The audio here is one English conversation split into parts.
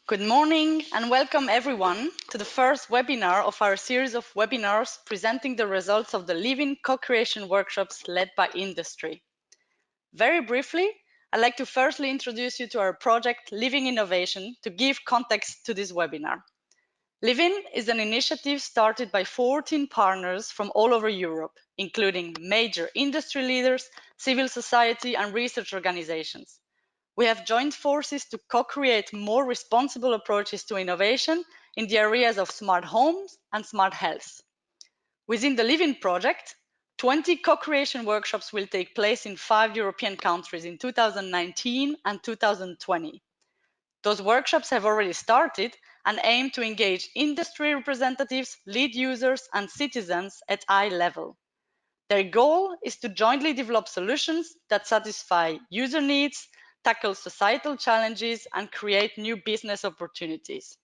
Good morning and welcome everyone to the first webinar of our series of webinars presenting the results of the Living Co-Creation workshops led by industry. Very briefly, I'd like to firstly introduce you to our project Living Innovation to give context to this webinar. Living is an initiative started by 14 partners from all over Europe, including major industry leaders, civil society and research organizations. We have joined forces to co-create more responsible approaches to innovation in the areas of smart homes and smart health. Within the Living project, 20 co-creation workshops will take place in 5 European countries in 2019 and 2020. Those workshops have already started and aim to engage industry representatives, lead users, and citizens at eye level. Their goal is to jointly develop solutions that satisfy user needs, tackle societal challenges, and create new business opportunities.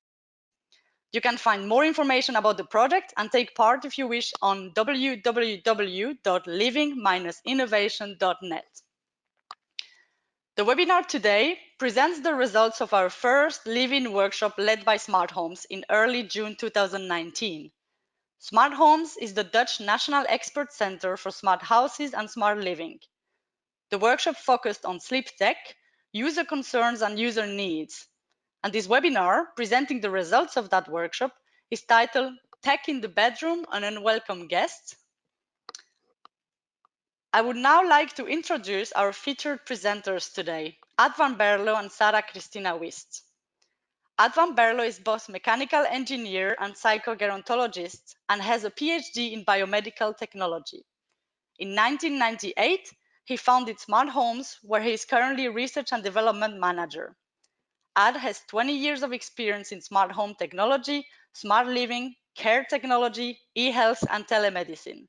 You can find more information about the project and take part if you wish on www.living-innovation.net. The webinar today presents the results of our first Living workshop led by Smart Homes in early June 2019. Smart Homes is the Dutch National Expert Center for Smart Houses and Smart Living. The workshop focused on sleep tech, user concerns and user needs. And this webinar, presenting the results of that workshop, is titled Tech in the Bedroom, an Unwelcome Guest. I would now like to introduce our featured presenters today, Ad van Berlo and Sarah Christina Wist. Ad van Berlo is both mechanical engineer and psychogerontologist and has a PhD in biomedical technology. In 1998, he founded Smart Homes, where he is currently research and development manager. Ad has 20 years of experience in smart home technology, smart living, care technology, e-health, and telemedicine.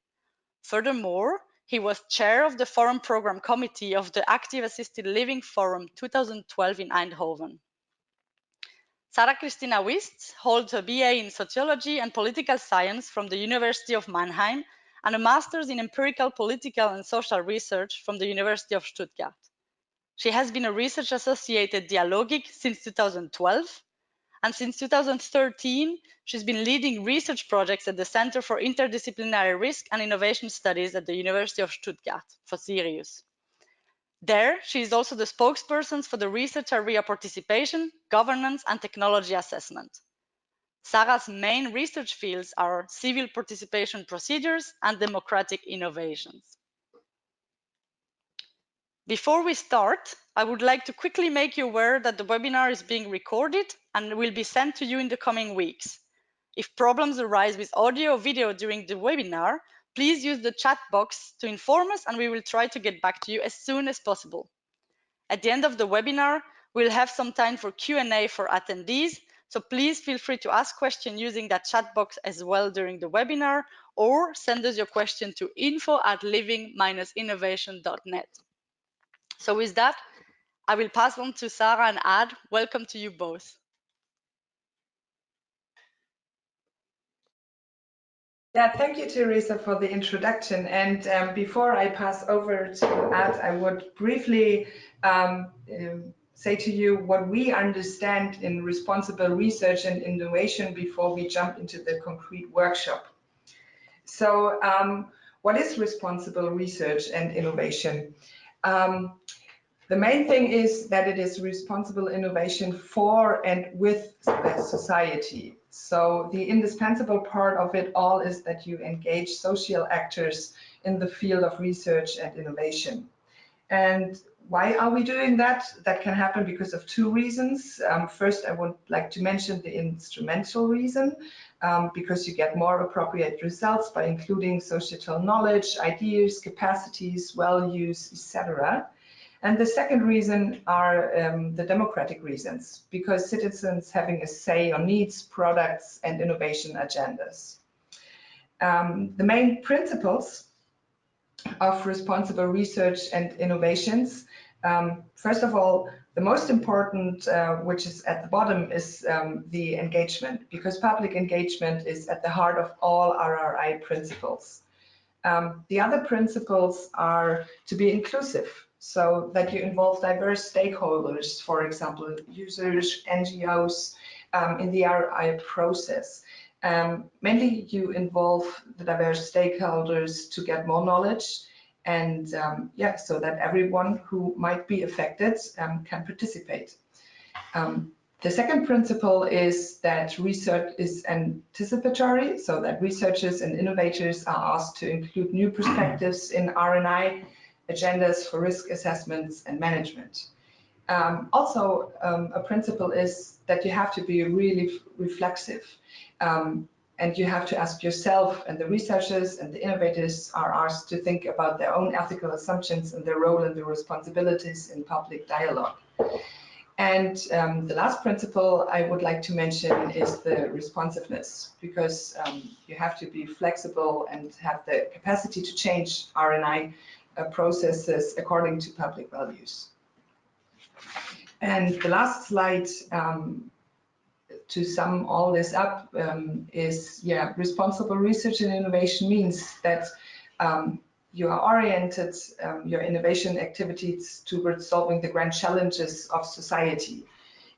Furthermore, he was chair of the Forum Program Committee of the Active Assisted Living Forum 2012 in Eindhoven. Sarah Christina Wist holds a BA in Sociology and Political Science from the University of Mannheim and a master's in Empirical Political and Social Research from the University of Stuttgart. She has been a research associate at Dialogic since 2012, and since 2013, she's been leading research projects at the Center for Interdisciplinary Risk and Innovation Studies at the University of Stuttgart for Sirius. There, she is also the spokesperson for the research area participation, governance, and technology assessment. Sarah's main research fields are civil participation procedures and democratic innovations. Before we start, I would like to quickly make you aware that the webinar is being recorded and will be sent to you in the coming weeks. If problems arise with audio or video during the webinar, please use the chat box to inform us and we will try to get back to you as soon as possible. At the end of the webinar, we'll have some time for Q&A for attendees, so please feel free to ask questions using that chat box as well during the webinar, or send us your question to info@living-innovation.net. So with that, I will pass on to Sarah and Ad. Welcome to you both. Yeah, thank you, Teresa, for the introduction. And before I pass over to Ad, I would briefly say to you what we understand in responsible research and innovation before we jump into the concrete workshop. So what is responsible research and innovation? The main thing is that it is responsible innovation for and with the society. So the indispensable part of it all is that you engage social actors in the field of research and innovation. And why are we doing that? That can happen because of two reasons. First, I would like to mention the instrumental reason, because you get more appropriate results by including societal knowledge, ideas, capacities, values, etc. And the second reason are the democratic reasons, because citizens having a say on needs, products, and innovation agendas. The main principles of responsible research and innovations, first of all, the most important, which is at the bottom, is the engagement, because public engagement is at the heart of all RRI principles. The other principles are to be inclusive, so that you involve diverse stakeholders, for example, users, NGOs, in the RI process. Mainly you involve the diverse stakeholders to get more knowledge and yeah, so that everyone who might be affected can participate. The second principle is that research is anticipatory, so that researchers and innovators are asked to include new perspectives in R&I agendas for risk assessments and management. Also, a principle is that you have to be really reflexive, and you have to ask yourself, and the researchers and the innovators are asked to think about their own ethical assumptions and their role and their responsibilities in public dialogue. And the last principle I would like to mention is the responsiveness, because you have to be flexible and have the capacity to change R&I processes according to public values. And the last slide, to sum all this up, is, yeah, responsible research and innovation means that you are oriented your innovation activities towards solving the grand challenges of society,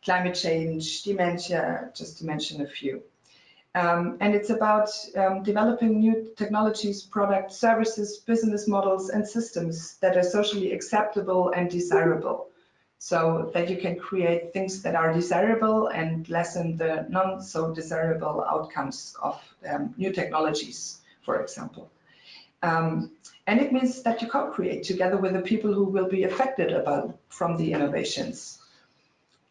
climate change, dementia, just to mention a few. And it's about developing new technologies, products, services, business models, and systems that are socially acceptable and desirable, so that you can create things that are desirable and lessen the non so desirable outcomes of new technologies, for example. And it means that you co-create together with the people who will be affected from the innovations.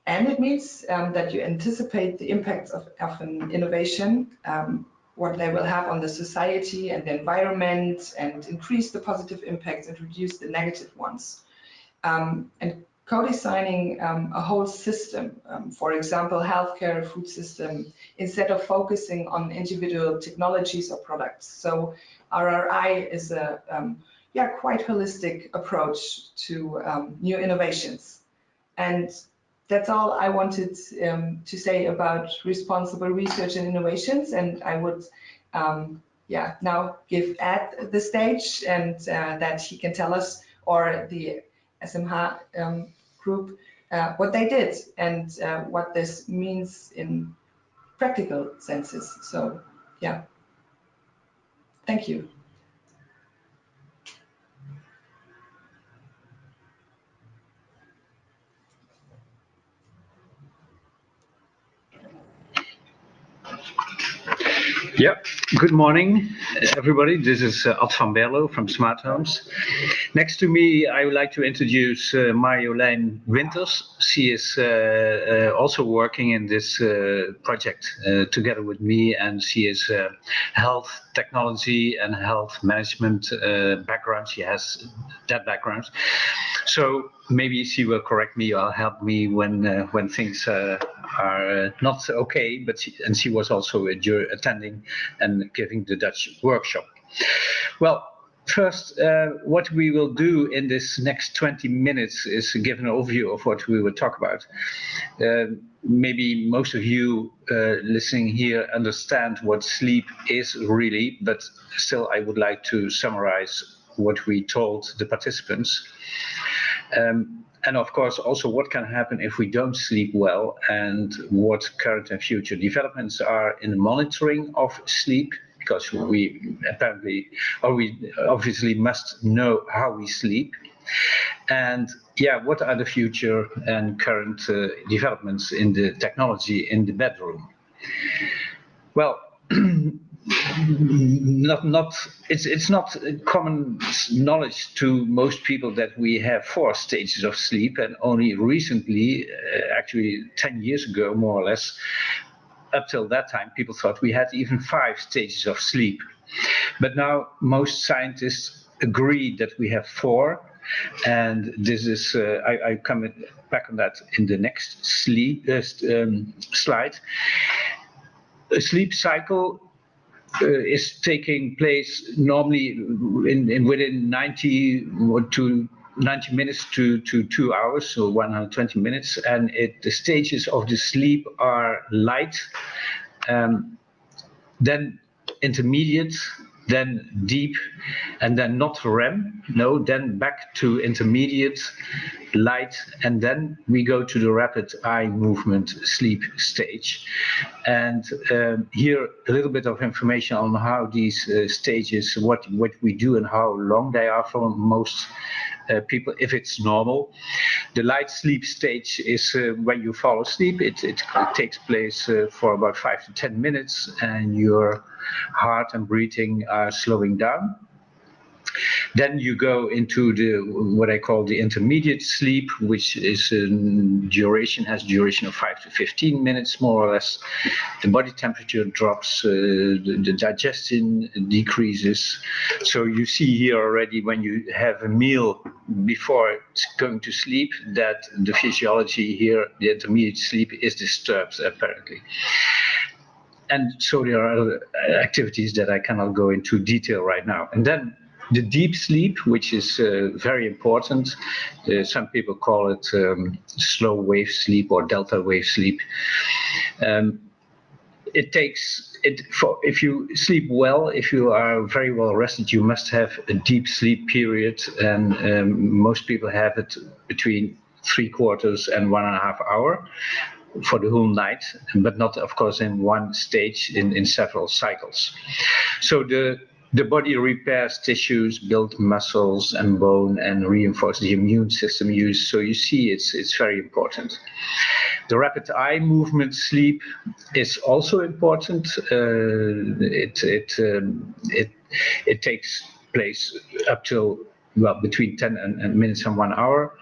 And it means that you anticipate the impacts of an innovation, what they will have on the society and the environment, and increase the positive impacts and reduce the negative ones. And co-designing a whole system, for example, healthcare, food system, instead of focusing on individual technologies or products. So RRI is a quite holistic approach to new innovations. And that's all I wanted to say about responsible research and innovations. And I would now give Ed the stage, and that he can tell us, or the SMH group, what they did and what this means in practical senses. So yeah, thank you. Yeah, good morning, everybody. This is Ad van Berlo from Smart Homes. Next to me, I would like to introduce Marjolein Winters. She is also working in this project together with me, and she is health technology and health management background. She has that background. So maybe she will correct me or help me when things are not okay, but she was also attending and giving the Dutch workshop. Well, first, what we will do in this next 20 minutes is give an overview of what we will talk about. Maybe most of you listening here understand what sleep is really, but still I would like to summarize what we told the participants. And of course, also what can happen if we don't sleep well, and what current and future developments are in the monitoring of sleep, because we obviously must know how we sleep. And yeah, what are the future and current developments in the technology in the bedroom? Well, it's not common knowledge to most people that we have 4 stages of sleep, and only recently, actually 10 years ago more or less, up till that time people thought we had even 5 stages of sleep. But now most scientists agree that we have 4, and this is I come back on that in the next slide. A sleep cycle is taking place normally within 90 minutes to 2 hours, so 120 minutes, and the stages of the sleep are light, then intermediate, then deep, and then not REM, no, then back to intermediate, light, and then we go to the rapid eye movement sleep stage. And here a little bit of information on how these stages, what we do and how long they are for most people, if it's normal. The light sleep stage is when you fall asleep. It takes place for about 5 to 10 minutes, and your heart and breathing are slowing down. Then you go into what I call the intermediate sleep, which is has duration of 5 to 15 minutes, more or less. The body temperature drops, the digestion decreases. So you see here already when you have a meal before going to sleep that the physiology here, the intermediate sleep, is disturbed apparently. And so there are other activities that I cannot go into detail right now. And then the deep sleep, which is very important. Some people call it slow wave sleep or delta wave sleep. If you sleep well, if you are very well rested, you must have a deep sleep period, and most people have it between 3/4 and 1.5 hours for the whole night, but not, of course, in one stage, in several cycles. So the body repairs tissues, builds muscles and bone, and reinforces the immune system. So you see, it's very important. The rapid eye movement sleep is also important. It takes place up till between 10 minutes and 1 hour,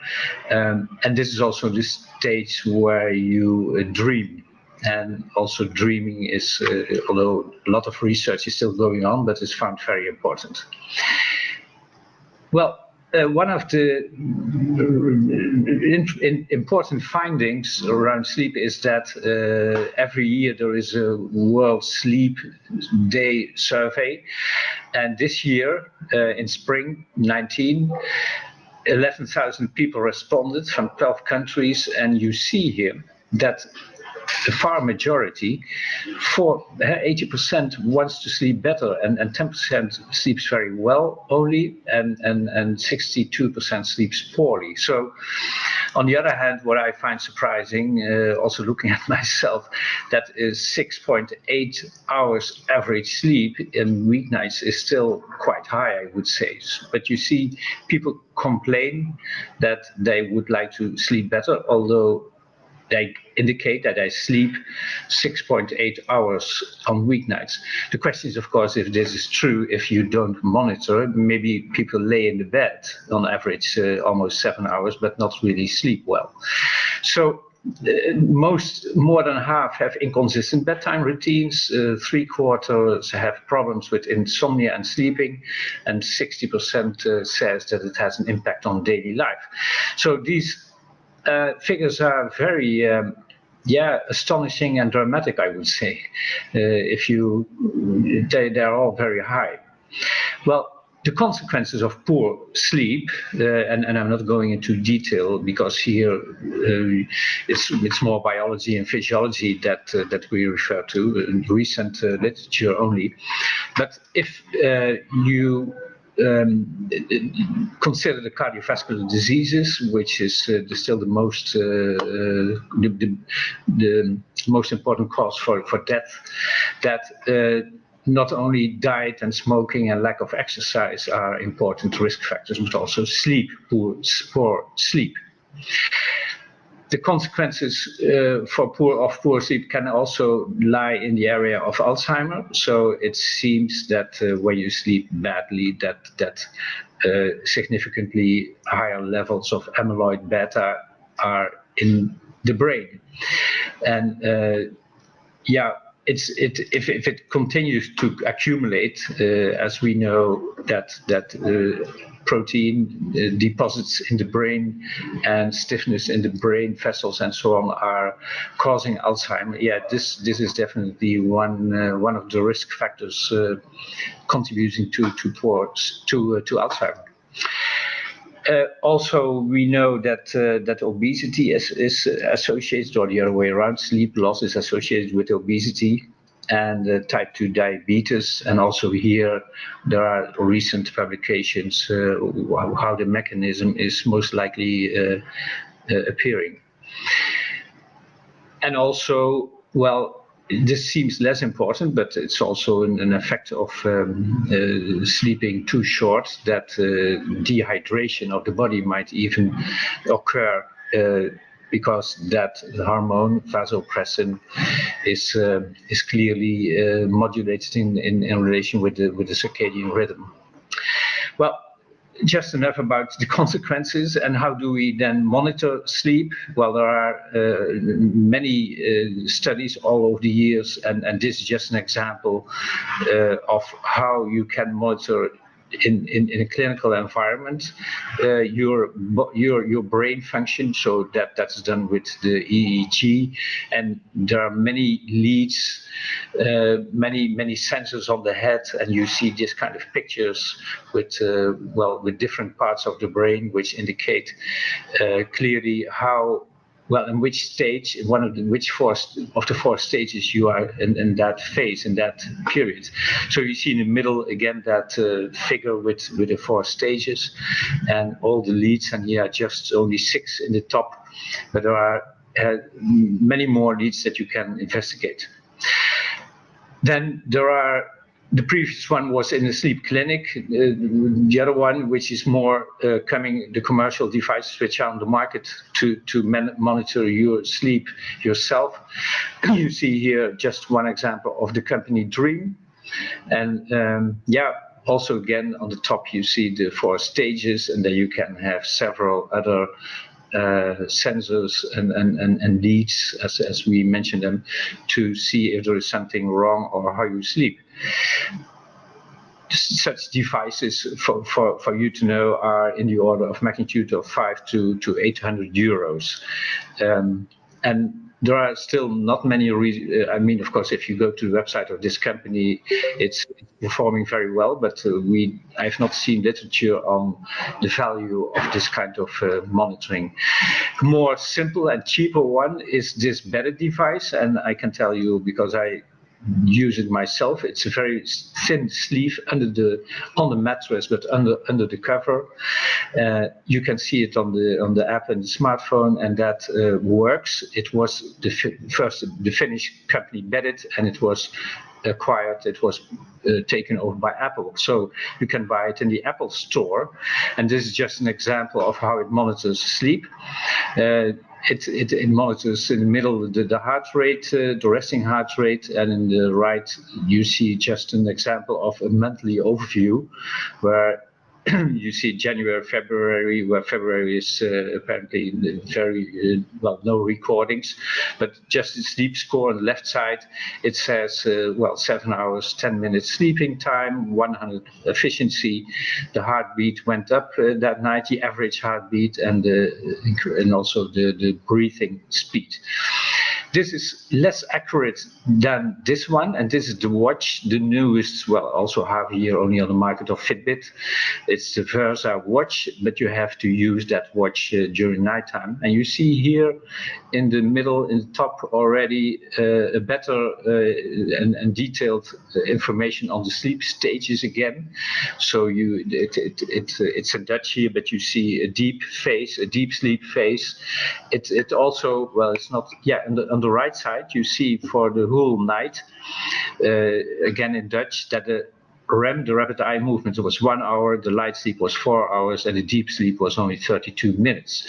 and this is also the stage where you dream. And also dreaming is, although a lot of research is still going on, but is found very important. Well, one of the important findings around sleep is that every year there is a World Sleep Day survey. And this year, in spring 2019, 11,000 people responded from 12 countries. And you see here that the far majority, 80% wants to sleep better, and 10% sleeps very well only, and 62% sleeps poorly. So, on the other hand, what I find surprising, also looking at myself, that is 6.8 hours average sleep in weeknights is still quite high, I would say. But you see, people complain that they would like to sleep better, although they indicate that I sleep 6.8 hours on weeknights. The question is, of course, if this is true, if you don't monitor, maybe people lay in the bed on average almost 7 hours, but not really sleep well. So more than half have inconsistent bedtime routines, 3/4 have problems with insomnia and sleeping, and 60% says that it has an impact on daily life. So these figures are very, astonishing and dramatic, I would say. They're all very high. Well, the consequences of poor sleep, and I'm not going into detail because here it's more biology and physiology that we refer to, in recent literature only. But if you consider the cardiovascular diseases, which is still the most important cause for death, that not only diet and smoking and lack of exercise are important risk factors, but also poor sleep. The consequences for poor sleep can also lie in the area of Alzheimer. So it seems that when you sleep badly, that significantly higher levels of amyloid beta are in the brain. And if it continues to accumulate, as we know that protein deposits in the brain and stiffness in the brain vessels and so on are causing Alzheimer. Yeah, this is definitely one of the risk factors contributing to Alzheimer. Also, we know that obesity is associated, or the other way around, sleep loss is associated with obesity. and type 2 diabetes. And also here there are recent publications how the mechanism is most likely appearing. And also, well, this seems less important, but it's also an effect of sleeping too short, that dehydration of the body might even occur because that hormone vasopressin is clearly modulated in relation with the circadian rhythm. Well, just enough about the consequences. And how do we then monitor sleep? Well, there are many studies all over the years, and this is just an example of how you can monitor in a clinical environment your brain function. So that's done with the EEG, and there are many leads, many sensors on the head, and you see this kind of pictures with with different parts of the brain, which indicate clearly how, well, in which stage, which of the four stages you are in that phase, in that period. So you see in the middle again that figure with the four stages and all the leads, and here are just only 6 in the top, but there are many more leads that you can investigate. Then there are, the previous one was in a sleep clinic. The other one, which is more coming, the commercial devices which are on the market to monitor your sleep yourself. You see here just one example of the company Dream. And also again on the top you see the 4 stages, and then you can have several other sensors and leads, as we mentioned them, to see if there is something wrong or how you sleep. Such devices, for you to know, are in the order of magnitude of 500 to 800 euros. And there are still not many I mean, of course, if you go to the website of this company, it's performing very well, but I have not seen literature on the value of this kind of monitoring. More simple and cheaper one is this Beddit device, and I can tell you because I use it myself. It's a very thin sleeve on the mattress, but under the cover. You can see it on the app and the smartphone, and that works. It was the Finnish company Beddit, and it was acquired. It was taken over by Apple, so you can buy it in the Apple store. And this is just an example of how it monitors sleep. It monitors in the middle the heart rate, the resting heart rate, and in the right you see just an example of a monthly overview where you see January, February, where February is apparently very, no recordings, but just the sleep score on the left side, it says, 7 hours, 10 minutes sleeping time, 100 efficiency. The heartbeat went up that night, the average heartbeat, and also the breathing speed. This is less accurate than this one, and this is the watch, the newest, also have here only on the market of Fitbit. It's the Versa watch, but you have to use that watch during nighttime. And you see here in the middle, in the top already, a better and detailed information on the sleep stages again. So it's in Dutch here, but you see a deep phase, a deep sleep phase. It also, it's not, on the right side, you see for the whole night, again in Dutch, that the REM, the rapid eye movement, was 1 hour, the light sleep was 4 hours, and the deep sleep was only 32 minutes.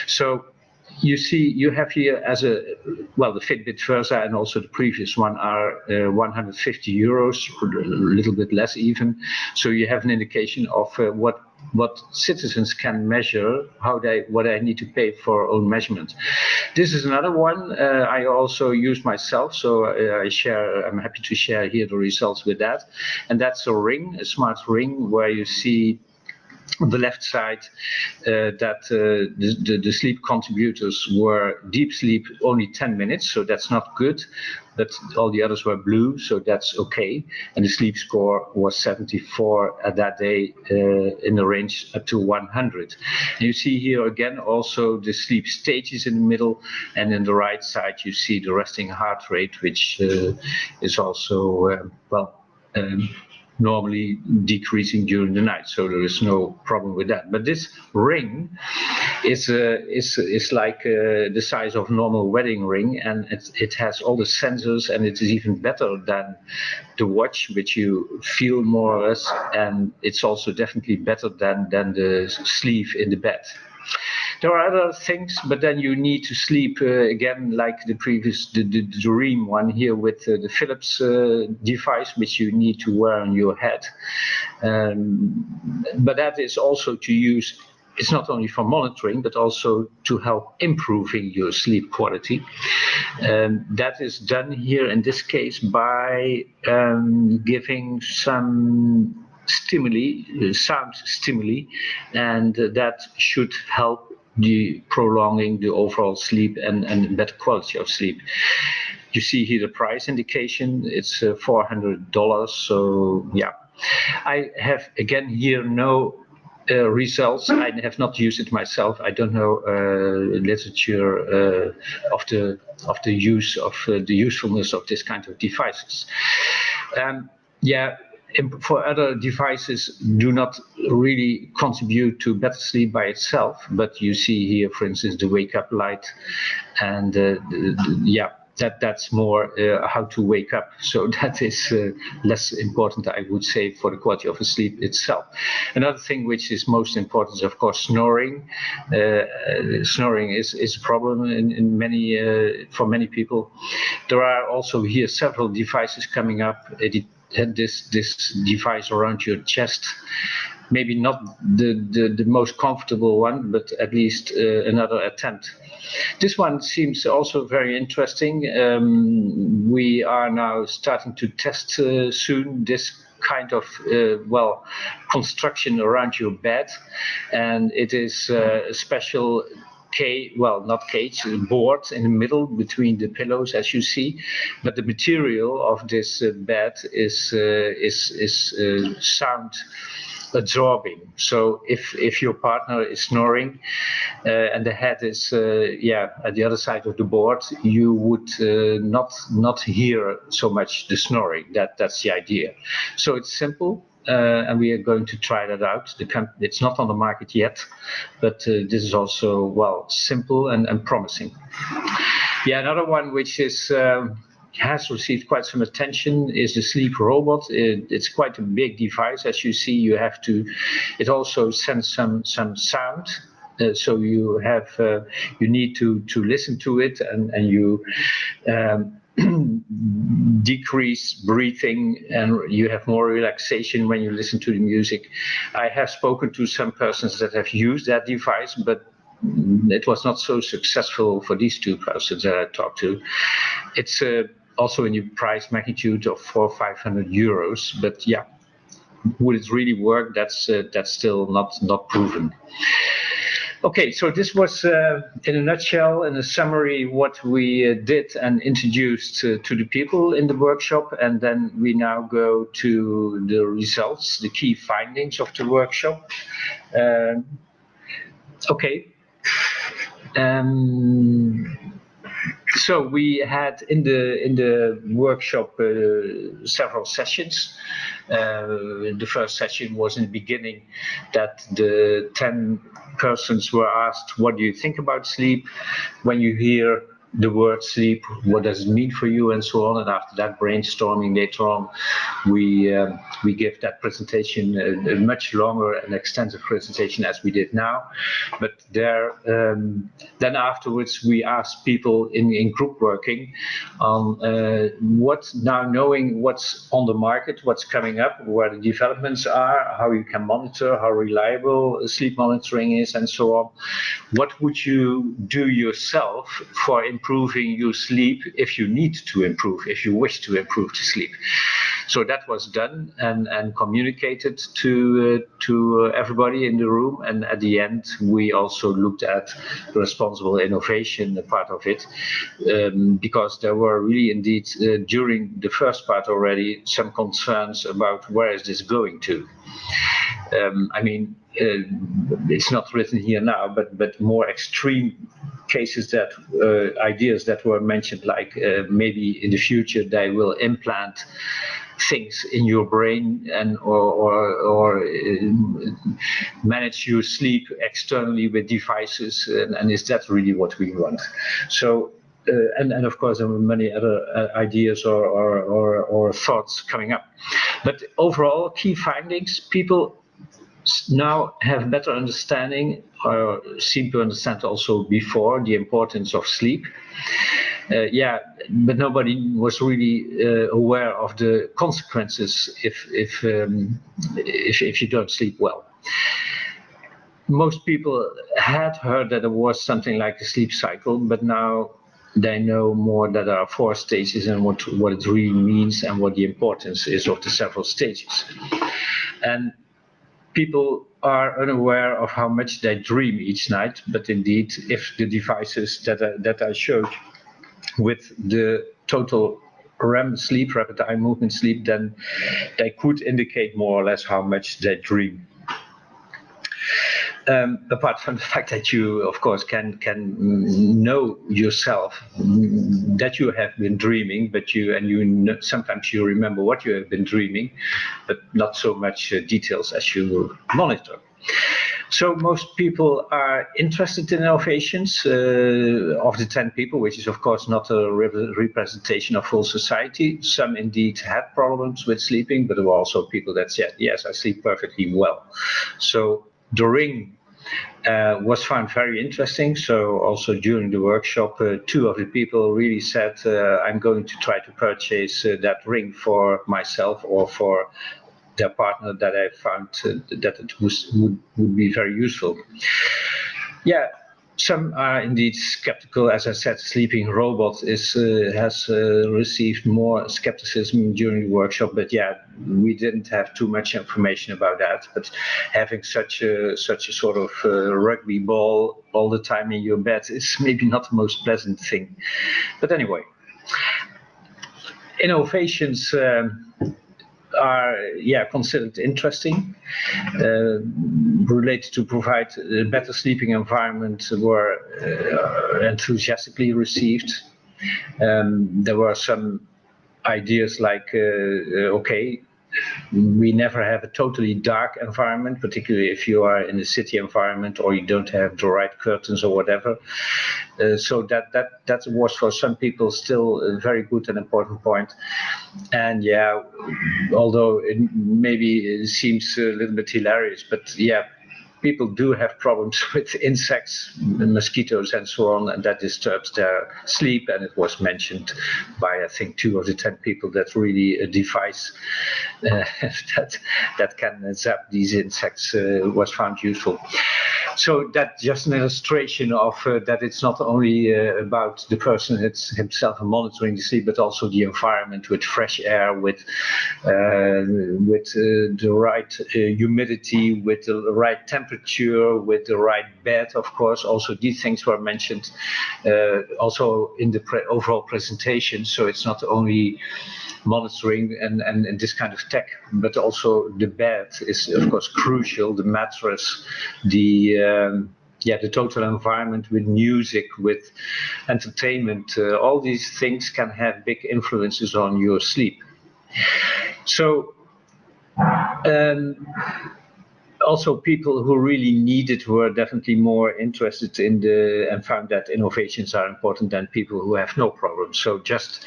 So you see, you have here as the Fitbit Versa and also the previous one are 150 euros, a little bit less even. So you have an indication of what citizens can measure, what they need to pay for own measurement. This is another one I also use myself, so I'm happy to share here the results with that. And that's a ring, a smart ring, where you see on the left side, that the sleep contributors were deep sleep only 10 minutes, so that's not good, but all the others were blue, so that's okay. And the sleep score was 74 at that day, in the range up to 100. And you see here again also the sleep stages in the middle, and in the right side you see the resting heart rate, which is also, normally decreasing during the night, so there is no problem with that. But this ring is like the size of a normal wedding ring, and it has all the sensors, and it is even better than the watch, which you feel more or less, and it's also definitely better than the sleeve in the bed. There are other things, but then you need to sleep again, like the previous, the Dream one here with the Philips device, which you need to wear on your head. But that is also to use. It's not only for monitoring, but also to help improving your sleep quality. That is done here in this case by giving some stimuli, sound stimuli, and that should help the prolonging the overall sleep and better quality of sleep. You see here the price indication, it's $400, so yeah. I have again here no results. I have not used it myself. I don't know literature of the use of the usefulness of this kind of devices. For other devices do not really contribute to better sleep by itself, but you see here, for instance, the wake up light, and that's more how to wake up. So that is less important, I would say, for the quality of the sleep itself. Another thing which is most important is, of course, snoring. Snoring is a problem in many for many people. There are also here several devices coming up. This device around your chest, maybe not the most comfortable one, but at least another attempt. This one seems also very interesting. We are now starting to test soon this kind of construction around your bed, and it is a special not cage, board in the middle between the pillows, as you see, but the material of this bed is sound absorbing. So if your partner is snoring and the head is at the other side of the board, you would not hear so much the snoring. That's the idea. So it's simple. And we are going to try that out. It's not on the market yet, but this is also, simple and promising. Yeah, another one which is has received quite some attention is the sleep robot. It's quite a big device, as you see. It also sends some sound. So you need to listen to it, and you decrease breathing, and you have more relaxation when you listen to the music. I have spoken to some persons that have used that device, but it was not so successful for these two persons that I talked to. It's also in the price magnitude of 400 or 500 euros, but yeah, would it really work? That's still not proven. Okay, so this was in a nutshell, in a summary, what we did and introduced to the people in the workshop, and then we now go to the results, the key findings of the workshop. So we had in the workshop several sessions. The first session was in the beginning, that the 10 persons were asked, what do you think about sleep? When you hear the word sleep, what does it mean for you, and so on. And after that brainstorming later on, we give that presentation, a much longer and extensive presentation as we did now. But there, then afterwards we asked people in group working on knowing what's on the market, what's coming up, where the developments are, how you can monitor, how reliable sleep monitoring is, and so on. What would you do yourself for improving your sleep if you need to improve, if you wish to improve the sleep? So that was done and communicated to everybody in the room. And at the end, we also looked at the responsible innovation part of it, because there were really indeed during the first part already some concerns about where is this going to. I mean, it's not written here now, but more extreme cases that ideas that were mentioned, like maybe in the future they will implant things in your brain and or manage your sleep externally with devices, and is that really what we want? So. And of course there were many other ideas or thoughts coming up, but overall key findings: people now have better understanding, or seem to understand also before, the importance of sleep. But nobody was really aware of the consequences if you don't sleep well. Most people had heard that there was something like a sleep cycle, but now they know more that there are 4 stages and what it really means and what the importance is of the several stages. And people are unaware of how much they dream each night, but indeed, if the devices that I showed with the total REM sleep, rapid eye movement sleep, then they could indicate more or less how much they dream. Apart from the fact that you, of course, can know yourself that you have been dreaming, but sometimes you remember what you have been dreaming, but not so much details as you monitor. So most people are interested in innovations. Of the 10 people, which is of course not a representation of full society. Some indeed had problems with sleeping, but there were also people that said, yes, I sleep perfectly well. So the ring was found very interesting. So also during the workshop, 2 of the people really said, I'm going to try to purchase that ring for myself or for their partner, that I found that it would be very useful. Yeah, some are indeed skeptical. As I said, sleeping robot has received more skepticism during the workshop, but yeah, we didn't have too much information about that. But having such a sort of rugby ball all the time in your bed is maybe not the most pleasant thing. But anyway, innovations are considered interesting, related to provide a better sleeping environment, were enthusiastically received. There were some ideas like, okay, we never have a totally dark environment, particularly if you are in a city environment or you don't have the right curtains or whatever. So that was for some people still a very good and important point. And yeah, although it seems a little bit hilarious, but yeah, people do have problems with insects, mosquitoes and so on, and that disturbs their sleep. And it was mentioned by, I think, 2 of the 10 people that really a device that can zap these insects was found useful. So that's just an illustration of that it's not only about the person himself monitoring the sleep, but also the environment with fresh air, with the right humidity, with the right temperature, with the right bed, of course. Also, these things were mentioned also in the overall presentation. So it's not only monitoring and this kind of tech, but also the bed is of course crucial. The mattress, the total environment with music, with entertainment, all these things can have big influences on your sleep. So also people who really need it were definitely more interested in and found that innovations are important than people who have no problems. So just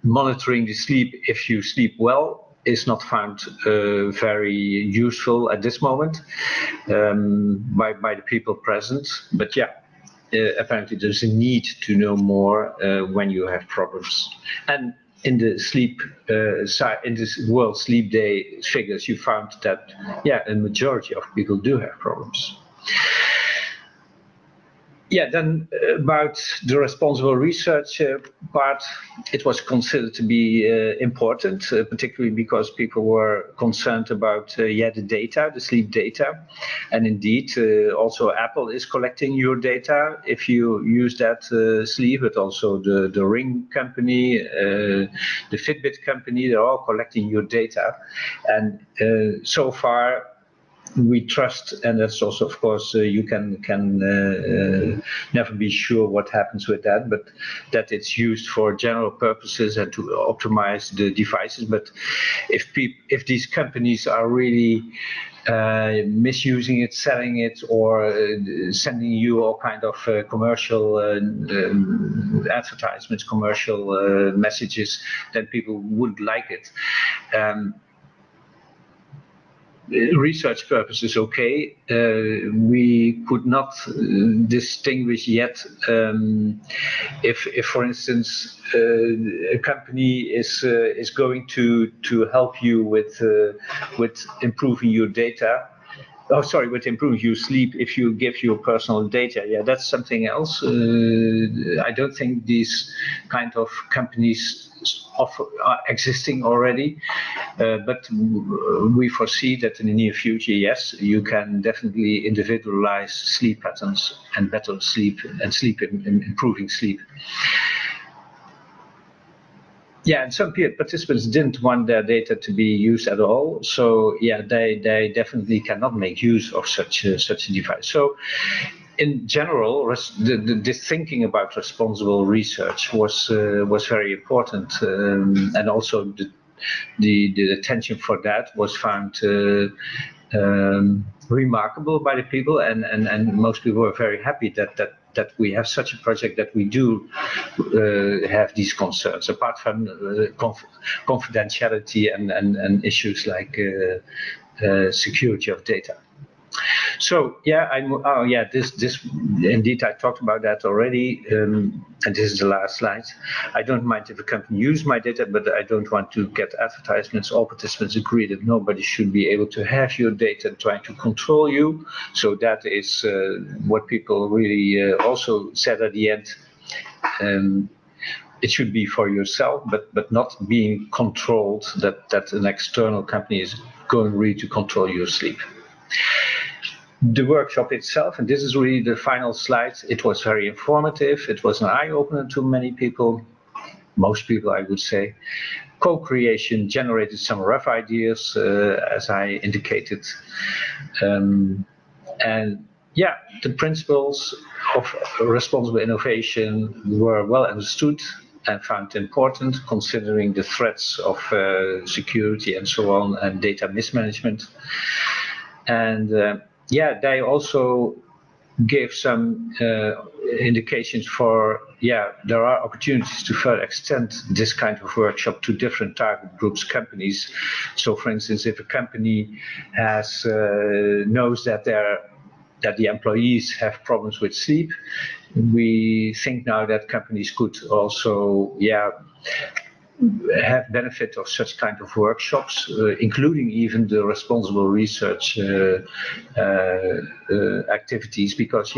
monitoring the sleep, if you sleep well, is not found very useful at this moment by the people present. But yeah, apparently there's a need to know more when you have problems. And in the sleep, in this World Sleep Day figures, you found that, yeah, a majority of people do have problems. Yeah, then about the responsible research part, it was considered to be important, particularly because people were concerned about the data, the sleep data. And indeed, also Apple is collecting your data if you use that sleep, but also the Ring company, the Fitbit company, they're all collecting your data. And so far, we trust, and that's also, of course, you can never be sure what happens with that, but that it's used for general purposes and to optimize the devices. But if these companies are really misusing it, selling it, or sending you all kind of commercial advertisements, commercial messages, then people wouldn't like it. Research purposes, okay. We could not distinguish yet if, for instance, a company is going to help you with improving your data. Oh, sorry, with improving your sleep if you give your personal data. Yeah, that's something else. I don't think these kind of companies are existing already, but we foresee that in the near future, yes, you can definitely individualize sleep patterns and better sleep and improving sleep. Yeah, and some participants didn't want their data to be used at all. So yeah, they definitely cannot make use of such a device. So in general, the thinking about responsible research was very important, and also the attention for that was found remarkable by the people, and most people were very happy that we have such a project, that we do have these concerns, apart from confidentiality and issues like security of data. So yeah, this indeed I talked about that already, and this is the last slide. I don't mind if a company uses my data, but I don't want to get advertisements. All participants agree that nobody should be able to have your data and trying to control you. So that is what people really also said at the end. It should be for yourself, but not being controlled, that an external company is going really to control your sleep. The workshop itself, and this is really the final slide, it was very informative. It was an eye-opener to many people, most people I would say. Co-creation generated some rough ideas, as I indicated. And yeah, the principles of responsible innovation were well understood and found important, considering the threats of security and so on, and data mismanagement. And yeah, they also gave some indications for, there are opportunities to further extend this kind of workshop to different target groups, companies. So for instance, if a company has knows that the employees have problems with sleep, we think now that companies could also, have benefit of such kind of workshops, including even the responsible research activities, because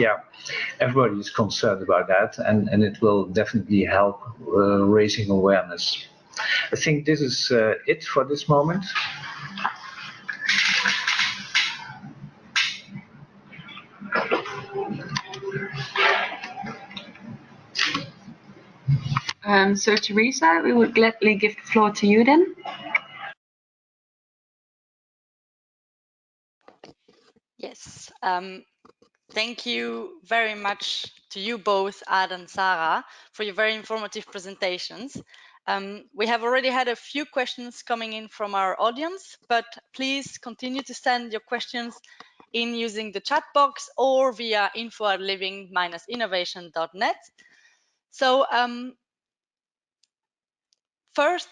everybody is concerned about that, and it will definitely help raising awareness. I think this is it for this moment. So Teresa, we would gladly give the floor to you then. Yes. Thank you very much to you both, Ad and Sarah, for your very informative presentations. We have already had a few questions coming in from our audience, but please continue to send your questions in using the chat box or via info@living-innovation.net. So first,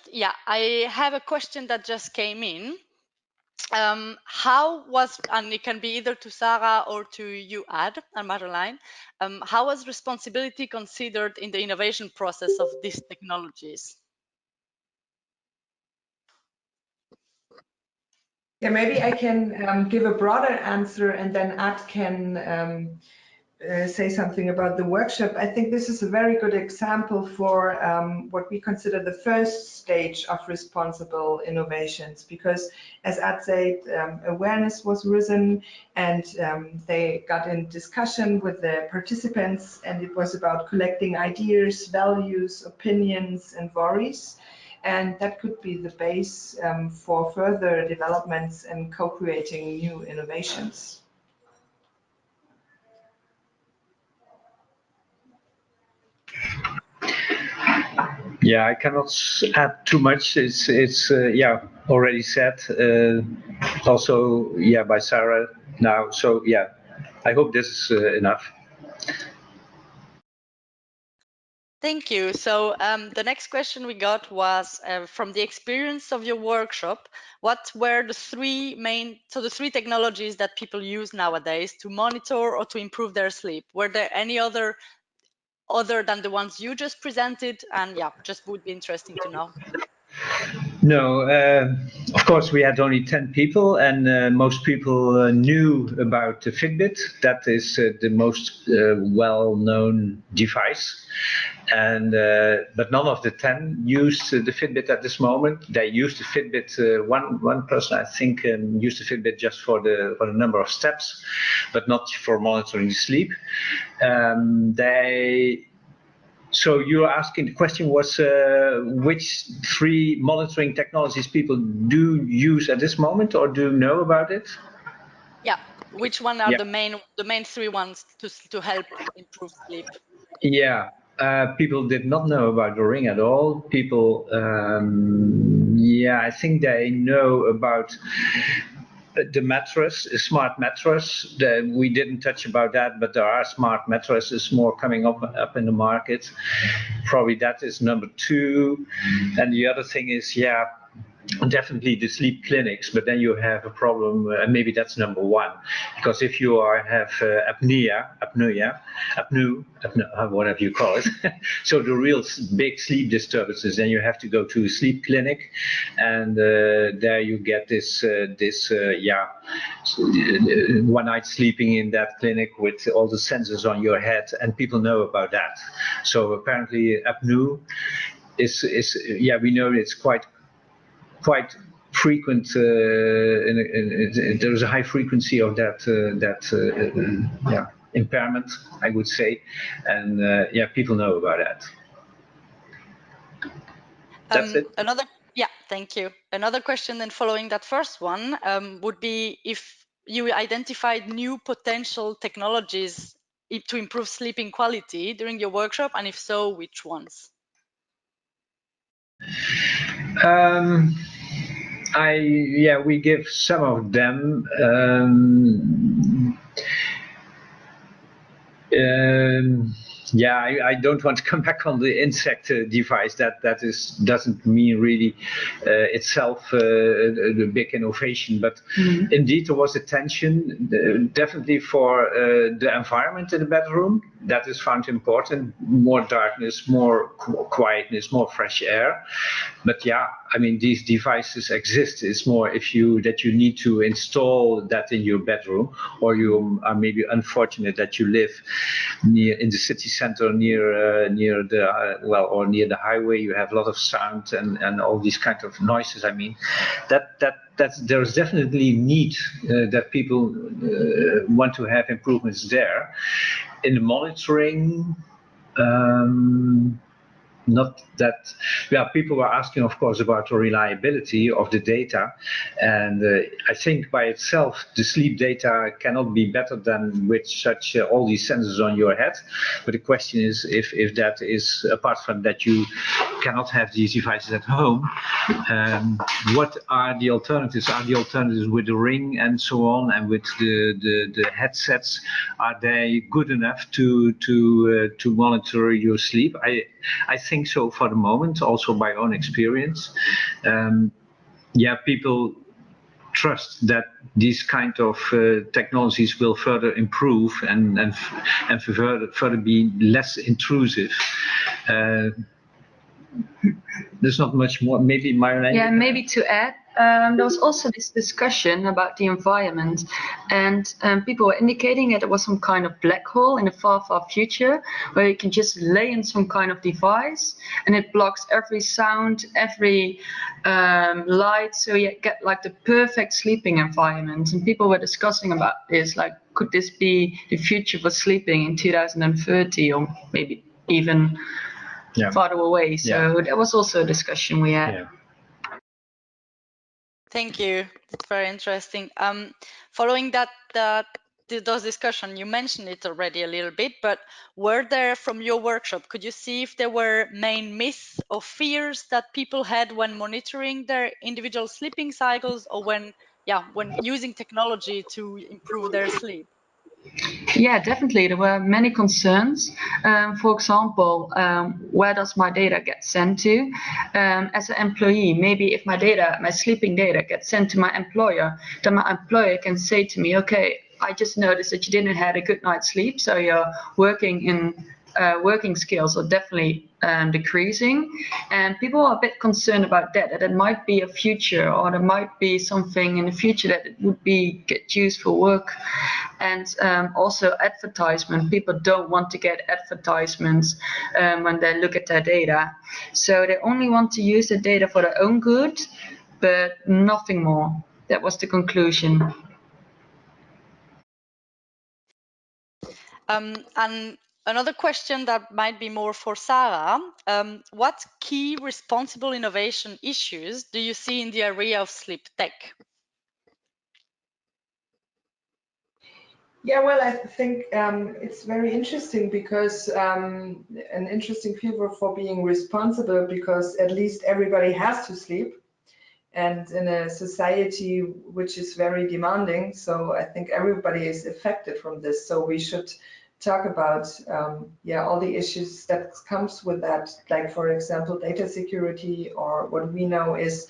I have a question that just came in. How was, and it can be either to Sarah or to you, Ad and Marjolein, how was responsibility considered in the innovation process of these technologies? Yeah, maybe I can give a broader answer, and then Ad can say something about the workshop. I think this is a very good example for what we consider the first stage of responsible innovations, because as Ad said, awareness was risen, and they got in discussion with the participants, and it was about collecting ideas, values, opinions, and worries. And that could be the base for further developments and co-creating new innovations. Yeah, I cannot add too much. It's yeah, already said. Also, yeah, by Sarah now. So yeah, I hope this is enough. Thank you. So the next question we got was from the experience of your workshop, what were the the three technologies that people use nowadays to monitor or to improve their sleep? Were there any other than the ones you just presented? And yeah, just would be interesting to know. No, of course we had only 10 people, and most people knew about the Fitbit. That is the most well-known device, and but none of the 10 used the Fitbit at this moment. They used the Fitbit. One person, I think, used the Fitbit just for the number of steps, but not for monitoring the sleep. So you're asking, the question was which three monitoring technologies people do use at this moment or do know about it? Yeah, which one are Yeah. the main three ones to help improve sleep? Yeah, people did not know about the Ring at all. People, yeah, I think they know about the mattress, a smart mattress. We didn't touch about that, but there are smart mattresses more coming up in the market. Probably that is number two. And the other thing is, yeah, definitely the sleep clinics, but then you have a problem, and maybe that's number one, because if you have apnea, whatever you call it, so the real big sleep disturbances, then you have to go to a sleep clinic, and there you get this one night sleeping in that clinic with all the sensors on your head, and people know about that. So apparently apnea is yeah, we know it's quite frequent. There's a high frequency of that impairment, I would say, and yeah, people know about that. That's it. Yeah, thank you. Another question then following that first one would be if you identified new potential technologies to improve sleeping quality during your workshop, and if so, which ones? We give some of them. Yeah, I don't want to come back on the insect device. That doesn't mean really itself the big innovation, but indeed there was attention definitely for the environment in the bedroom. That is found important. More darkness, more quietness, more fresh air. But yeah, I mean, these devices exist. It's more that you need to install that in your bedroom, or you are maybe unfortunate that you live in the city center near the highway. You have a lot of sound and all these kind of noises. I mean, there's definitely need that people want to have improvements there. In the monitoring, not that, yeah, people were asking, of course, about the reliability of the data, and I think by itself the sleep data cannot be better than with such all these sensors on your head. But the question is if that is, apart from that you cannot have these devices at home, what are the alternatives? Are the alternatives with the Ring and so on, and with the headsets, are they good enough to monitor your sleep? I think so for the moment, also by own experience. Yeah, people trust that these kind of technologies will further improve and further be less intrusive. There's not much more. Maybe Marjolein? Yeah, maybe to add, there was also this discussion about the environment, and people were indicating that there was some kind of black hole in the far, far future where you can just lay in some kind of device and it blocks every sound, every light, so you get like the perfect sleeping environment. And people were discussing about this, like, could this be the future for sleeping in 2030 or maybe even farther away? So that was also a discussion we had. Yeah. Thank you. It's very interesting. Following those discussion, you mentioned it already a little bit, but were there from your workshop, could you see if there were main myths or fears that people had when monitoring their individual sleeping cycles or when using technology to improve their sleep? Yeah, definitely. There were many concerns. For example, where does my data get sent to? As an employee, maybe if my sleeping data gets sent to my employer, then my employer can say to me, okay, I just noticed that you didn't have a good night's sleep, so your working skills are definitely decreasing. And people are a bit concerned about that it might be a future, or there might be something in the future that it would get used for work. And also advertisement. People don't want to get advertisements when they look at their data. So they only want to use the data for their own good, but nothing more. That was the conclusion. And another question that might be more for Sarah, what key responsible innovation issues do you see in the area of sleep tech? Yeah, well, I think it's very interesting because an interesting field for being responsible, because at least everybody has to sleep, and in a society which is very demanding, so I think everybody is affected from this. So we should talk about all the issues that comes with that, like for example data security, or what we know is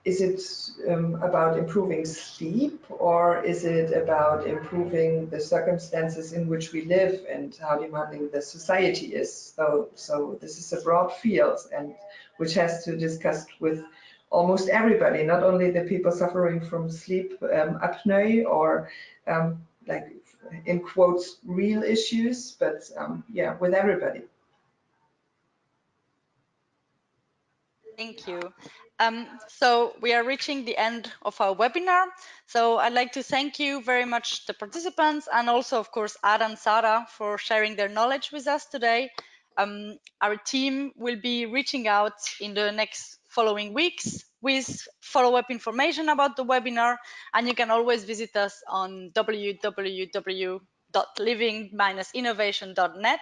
is it about improving sleep, or is it about improving the circumstances in which we live and how demanding the society is? So this is a broad field, and which has to discuss with almost everybody, not only the people suffering from sleep apnea or like in quotes real issues, but with everybody. Thank you. So we are reaching the end of our webinar. So I'd like to thank you very much, the participants, and also, of course, Ada and Sarah for sharing their knowledge with us today. Our team will be reaching out in the next following weeks with follow-up information about the webinar, and you can always visit us on www.living-innovation.net.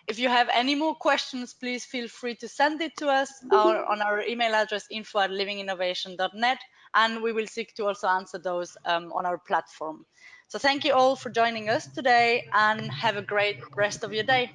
If you have any more questions, please feel free to send it to us on our email address info@livinginnovation.net, and we will seek to also answer those on our platform. So thank you all for joining us today, and have a great rest of your day.